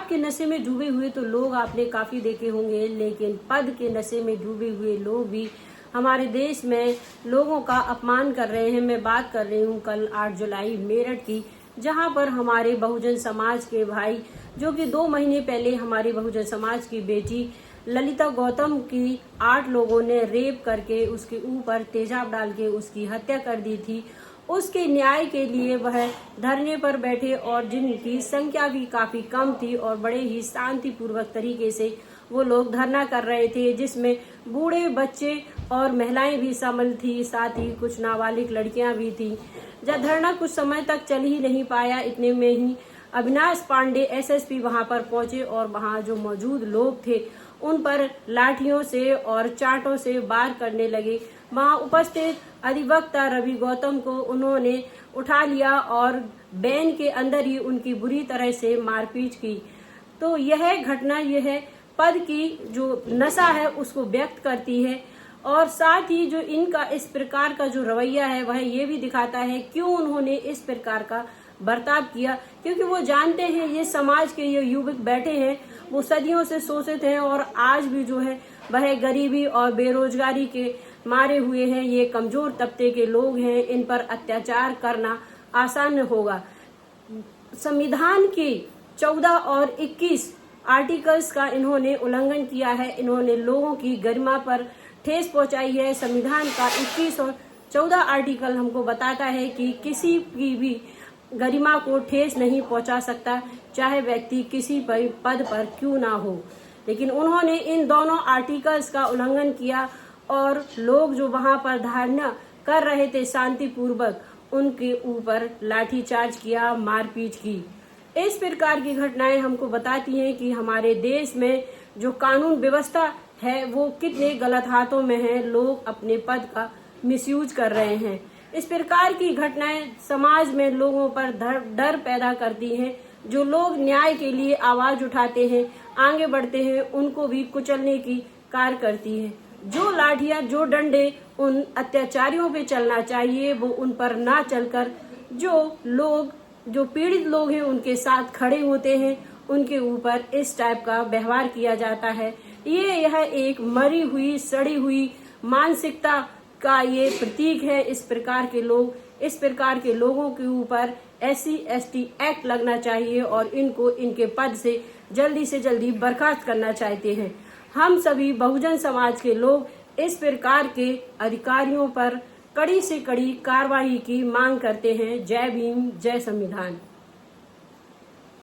शराब के नशे में डूबे हुए तो लोग आपने काफी देखे होंगे, लेकिन पद के नशे में डूबे हुए लोग भी हमारे देश में लोगों का अपमान कर रहे हैं। मैं बात कर रही हूँ कल 8 जुलाई मेरठ की, जहाँ पर हमारे बहुजन समाज के भाई, जो कि 2 महीने पहले हमारी बहुजन समाज की बेटी ललिता गौतम की 8 लोगों ने रेप करके उसके ऊपर तेजाब डाल के उसकी हत्या कर दी थी। उसके न्याय के लिए वह धरने पर बैठे और जिनकी संख्या भी काफी कम थी और बड़े ही शांतिपूर्वक तरीके से वो लोग धरना कर रहे थे, जिसमें बूढ़े, बच्चे और महिलाएं भी शामिल थी, साथ ही कुछ नाबालिग लड़कियां भी थी। जब धरना कुछ समय तक चल ही नहीं पाया, इतने में ही अविनाश पांडे एसएसपी वहां पर पहुंचे और वहां जो मौजूद लोग थे उन पर लाठियों से और चांटों से वार करने लगे। वहां उपस्थित अधिवक्ता रवि गौतम को उन्होंने उठा लिया और वैन के अंदर ही उनकी बुरी तरह से मारपीट की। तो यह घटना यह पद की जो नशा है उसको व्यक्त करती है, और साथ ही जो इनका इस प्रकार का जो रवैया है वह ये भी दिखाता है क्यों उन्होंने इस प्रकार का बर्ताव किया, क्योंकि वो जानते हैं ये समाज के ये युवक बैठे हैं वो सदियों से शोषित हैं और आज भी जो है वह गरीबी और बेरोजगारी के मारे हुए हैं। ये कमजोर तबके के लोग हैं, इन पर अत्याचार करना आसान होगा। संविधान के 14 और 21 आर्टिकल्स का इन्होंने उल्लंघन किया है, इन्होंने लोगों की गरिमा पर ठेस पहुंचाई है। संविधान का 21 और 14 आर्टिकल हमको बताता है कि किसी की भी गरिमा को ठेस नहीं पहुंचा सकता, चाहे व्यक्ति किसी पद पर क्यों ना हो। लेकिन उन्होंने इन दोनों आर्टिकल्स का उल्लंघन किया और लोग जो वहां पर धरना कर रहे थे शांतिपूर्वक, उनके ऊपर लाठीचार्ज किया, मारपीट की। इस प्रकार की घटनाएं हमको बताती हैं कि हमारे देश में जो कानून व्यवस्था है वो कितने गलत हाथों में है, लोग अपने पद का मिसयूज कर रहे हैं। इस प्रकार की घटनाएं समाज में लोगों पर डर पैदा करती हैं। जो लोग न्याय के लिए आवाज उठाते हैं, आगे बढ़ते हैं, उनको भी कुचलने की कार्य करती है। जो लाठियां, जो डंडे उन अत्याचारियों पे चलना चाहिए वो उन पर ना चलकर जो पीड़ित लोग हैं उनके साथ खड़े होते हैं, उनके ऊपर इस टाइप का व्यवहार किया जाता है। यह एक मरी हुई, सड़ी हुई मानसिकता का ये प्रतीक है। इस प्रकार के लोगों के ऊपर SC/ST एक्ट लगना चाहिए और इनको इनके पद से जल्दी बर्खास्त करना चाहते हैं। हम सभी बहुजन समाज के लोग इस प्रकार के अधिकारियों पर कड़ी से कड़ी कार्रवाई की मांग करते हैं। जय भीम, जय संविधान।